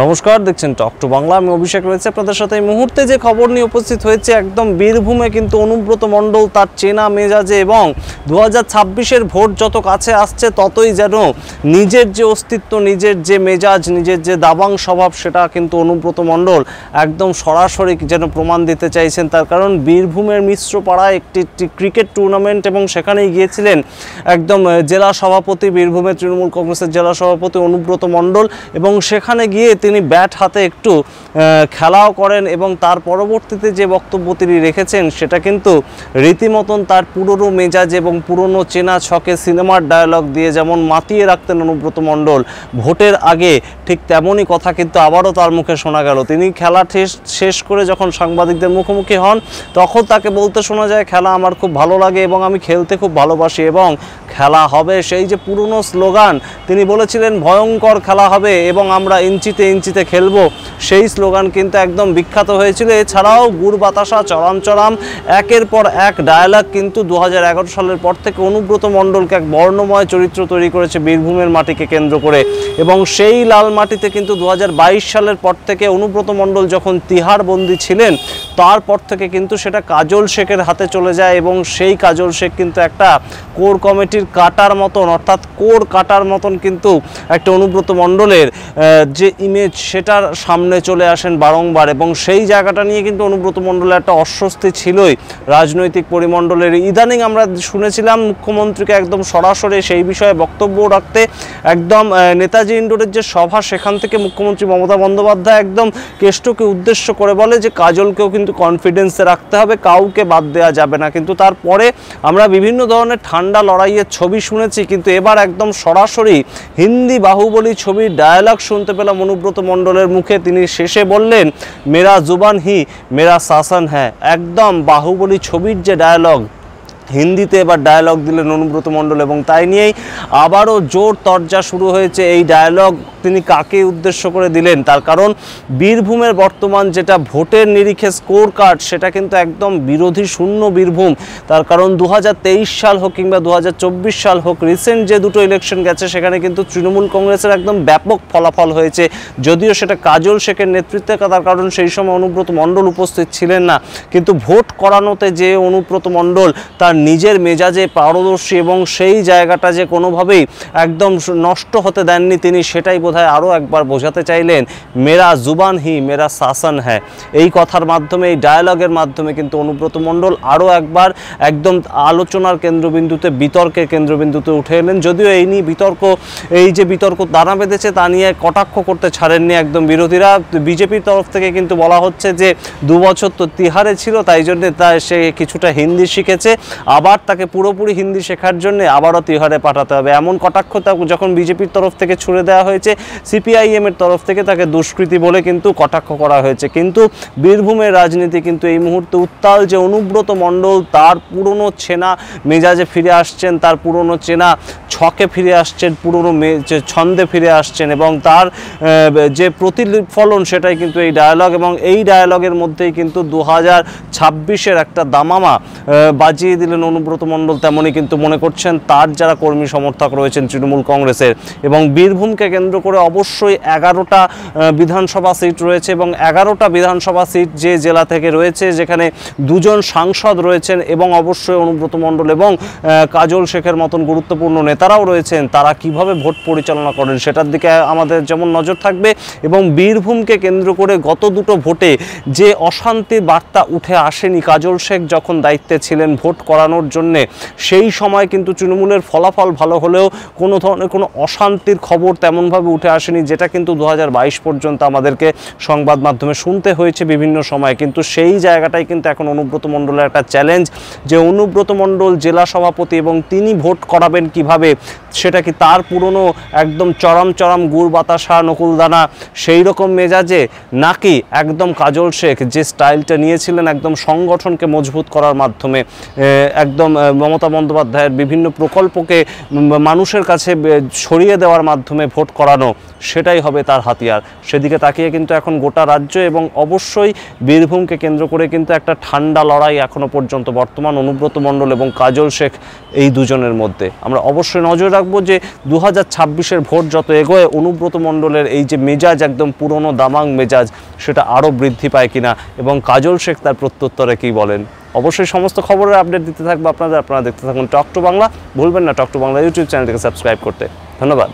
নমস্কার, দেখছেন talk to Bangla. আমি অভিষেক রয়েছে আপনাদের সাথে। এই মুহূর্তে যে খবর নিয়ে উপস্থিত হয়েছে একদম বীরভূমে, কিন্তু অনুব্রত মণ্ডল তার চেনা মেজাজে এবং 2026-এর ভোট যত কাছে আসছে ততই যেন নিজের যে অস্তিত্ব, নিজের যে মেজাজ, নিজের যে দাবাং স্বভাব, সেটা কিন্তু অনুব্রত মণ্ডল একদম সরাসরি যেন প্রমাণ দিতে চাইছেন। তার কারণ বীরভূমের মিশ্রপাড়ায় একটি ক্রিকেট টুর্নামেন্ট এবং সেখানেই গিয়েছিলেন একদম জেলা সভাপতি, বীরভূমের তৃণমূল কংগ্রেসের জেলা সভাপতি অনুব্রত মণ্ডল, এবং সেখানে গিয়ে তিনি ব্যাট হাতে একটু খেলাও করেন এবং তার পরবর্তীতে যে বক্তব্য তিনি রেখেছেন সেটা কিন্তু রীতিমতন তার পুরনো মেজাজ এবং পুরনো চেনা ছকে সিনেমার ডায়ালগ দিয়ে যেমন মাতিয়ে রাখতেন অনুব্রত মণ্ডল ভোটের আগে, ঠিক তেমনই কথা কিন্তু আবারও তার মুখে শোনা গেল। তিনি খেলা শেষ করে যখন সাংবাদিকদের মুখোমুখি হন তখন তাকে বলতে শোনা যায়, খেলা আমার খুব ভালো লাগে এবং আমি খেলতে খুব ভালোবাসি এবং খেলা হবে। সেই যে পুরনো স্লোগান তিনি বলেছিলেন, ভয়ঙ্কর খেলা হবে এবং আমরা ইঞ্চিতে ইঞ্চিতে খেলবো, সেই স্লোগান কিন্তু একদম বিখ্যাত হয়েছিল। এছাড়াও গুড় বাতাসা, চরাম চরাম, একের পর এক ডায়ালগ কিন্তু 2011 সালের পর থেকে অনুব্রত মণ্ডলকে এক বর্ণময় চরিত্র তৈরি করেছে বীরভূমের মাটিকে কেন্দ্র করে। এবং সেই লাল মাটিতে কিন্তু 2022 সালের পর থেকে অনুব্রত মণ্ডল যখন তিহার বন্দী ছিলেন তারপর থেকে কিন্তু সেটা কাজল শেখের হাতে চলে যায় এবং সেই কাজল শেখ কিন্তু একটা কোর কমিটির কাটার মতন, অর্থাৎ কোর কাটার মতন কিন্তু একটা অনুব্রত মণ্ডলের যে ইমেজ সেটার সামনে চলে আসেন বারংবার। এবং সেই জায়গাটা নিয়ে কিন্তু অনুব্রত মণ্ডলের একটা অস্বস্তি ছিলই রাজনৈতিক পরিমণ্ডলের। ইদানিং আমরা শুনেছিলাম মুখ্যমন্ত্রীকে একদম সরাসরি সেই বিষয়ে বক্তব্য রাখতে, একদম নেতাজি ইন্ডোরের যে সভা সেখান থেকে মুখ্যমন্ত্রী মমতা বন্দ্যোপাধ্যায় একদম কেষ্টকে উদ্দেশ্য করে বলে যে কাজলকেও কিন্তু কনফিডেন্সে রাখতে হবে, কাউকে বাদ দেওয়া যাবে না। কিন্তু তারপরে আমরা বিভিন্ন ধরনের ঠান্ডা লড়াইয়ের ছবি শুনেছি, কিন্তু এবার একদম সরাসরি হিন্দি বাহুবলী ছবির ডায়ালগ শুনতে পেলাম অনুব্রত মণ্ডলের মুখে। তিনি শেষে বললেন, মেরা জুবান হি মেরা শাসন হ্যাঁ। একদম বাহুবলী ছবির যে ডায়ালগ, হিন্দিতে এবার ডায়ালগ দিলেন অনুব্রত মণ্ডল এবং তাই নিয়েই আবারও জোর তরজা শুরু হয়েছে। এই ডায়ালগ তিনি কাকে উদ্দেশ্য করে দিলেন? তার কারণ বীরভূমের বর্তমান যেটা ভোটের নিরিখে স্কোর কার্ড, সেটা কিন্তু একদম বিরোধী শূন্য বীরভূম। তার কারণ 2023 সাল হোক কিংবা 2024 সাল হোক, রিসেন্ট যে দুটো ইলেকশন গেছে সেখানে কিন্তু তৃণমূল কংগ্রেসের একদম ব্যাপক ফলাফল হয়েছে, যদিও সেটা কাজল শেখের নেতৃত্বে। তার কারণ সেই সময় অনুব্রত মণ্ডল উপস্থিত ছিলেন না, কিন্তু ভোট করানোতে যে অনুব্রত মণ্ডল তার নিজের মেজাজে পারদর্শী এবং সেই জায়গাটা যে কোনোভাবেই একদম নষ্ট হতে দেননি তিনি, সেটাই বোধহয় আরও একবার বোঝাতে চাইলেন। মেরা জুবান হি মেরা শাসন হ্যাঁ, এই কথার মাধ্যমে, এই ডায়ালগের মাধ্যমে কিন্তু অনুব্রত মণ্ডল আরও একবার একদম আলোচনার কেন্দ্রবিন্দুতে, বিতর্কের কেন্দ্রবিন্দুতে উঠে এলেন। যদিও এই নিয়ে এই যে বিতর্ক দানা বেঁধেছে তা নিয়ে কটাক্ষ করতে ছাড়েননি একদম বিরোধীরা। বিজেপির তরফ থেকে কিন্তু বলা হচ্ছে যে 2 বছর তো তিহারে ছিল, তাই জন্যে সে কিছুটা হিন্দি শিখেছে, আবার তাকে পুরোপুরি হিন্দি শেখার জন্য আবারও তিহারে পাঠাতে হবে। এমন কটাক্ষ যখন বিজেপির তরফ থেকে ছুড়ে দেওয়া হয়েছে, সিপিআইএমের তরফ থেকে তাকে দুষ্কৃতী বলে কিন্তু কটাক্ষ করা হয়েছে। কিন্তু বীরভূমের রাজনীতি কিন্তু এই মুহূর্তে উত্তাল যে অনুব্রত মণ্ডল তার পুরনো চেনা মেজাজে ফিরে আসছেন, তার পুরনো চেনা ছকে ফিরে আসছেন, পুরনো ছন্দে ফিরে আসছেন এবং তার যে প্রতিফলন সেটাই কিন্তু এই ডায়ালগ। এবং এই ডায়ালগের মধ্যেই কিন্তু 2026-এর একটা দামামা বাজিয়ে দিলেন অনুব্রত মণ্ডল, তেমনই কিন্তু মনে করছেন তার যারা কর্মী সমর্থক রয়েছেন তৃণমূল কংগ্রেসের। এবং বীরভূমকে কেন্দ্র করে অবশ্যই 11টা বিধানসভা সিট রয়েছে এবং 11টা বিধানসভা সিট যে জেলা থেকে রয়েছে, যেখানে 2 জন সাংসদ রয়েছেন এবং অবশ্যই অনুব্রত মণ্ডল এবং কাজল শেখের মতন গুরুত্বপূর্ণ নেতারাও রয়েছেন। তারা কিভাবে ভোট পরিচালনা করেন সেটার দিকে আমাদের যেমন নজর থাকবে। এবং বীরভূমকে কেন্দ্র করে গত দুটো ভোটে যে অশান্তির বার্তা উঠে আসেনি কাজল শেখ যখন দায়িত্বে ছিলেন ভোট করানোর জন্যে, সেই সময় কিন্তু তৃণমূলের ফলাফল ভালো হলেও কোনো ধরনের কোনো অশান্তির খবর তেমনভাবে উঠে আসেনি, যেটা কিন্তু 2022 পর্যন্ত আমাদেরকে সংবাদ মাধ্যমে শুনতে হয়েছে বিভিন্ন সময়। কিন্তু সেই জায়গাটাই কিন্তু এখন অনুব্রত মণ্ডলের একটা চ্যালেঞ্জ, যে অনুব্রত মণ্ডল জেলা সভাপতি এবং তিনি ভোট করাবেন কিভাবে, সেটা কি তার পুরনো একদম চরম চরম গুড় বাতাসা নকুলদানা সেই রকম মেজাজে, নাকি একদম কাজল শেখ যে স্টাইলটা নিয়েছিলেন একদম সংগঠনকে মজবুত করার মাধ্যমে, একদম মমতা বন্দ্যোপাধ্যায়ের বিভিন্ন প্রকল্পকে মানুষের কাছে ছড়িয়ে দেওয়ার মাধ্যমে ভোট করানো, সেটাই হবে তার হাতিয়ার। সেদিকে তাকিয়ে কিন্তু এখন গোটা রাজ্য এবং অবশ্যই বীরভূমকে কেন্দ্র করে কিন্তু একটা ঠান্ডা লড়াই এখনও পর্যন্ত বর্তমান অনুব্রত মণ্ডল এবং কাজল শেখ এই দুজনের মধ্যে। আমরা অবশ্যই নজর রাখবো যে 2026-এর ভোট যত এগোয় অনুব্রত মণ্ডলের এই যে মেজাজ, একদম পুরনো দামাং মেজাজ, সেটা আরও বৃদ্ধি পায় কিনা এবং কাজল শেখ তার প্রত্যুত্তরে কী বলেন। অবশ্যই সমস্ত খবরের আপডেট দিতে থাকবো আপনারা দেখতে থাকুন টক টু বাংলা। ভুলবেন না টক টু বাংলা ইউটিউব চ্যানেলটিকে সাবস্ক্রাইব করতে। ধন্যবাদ।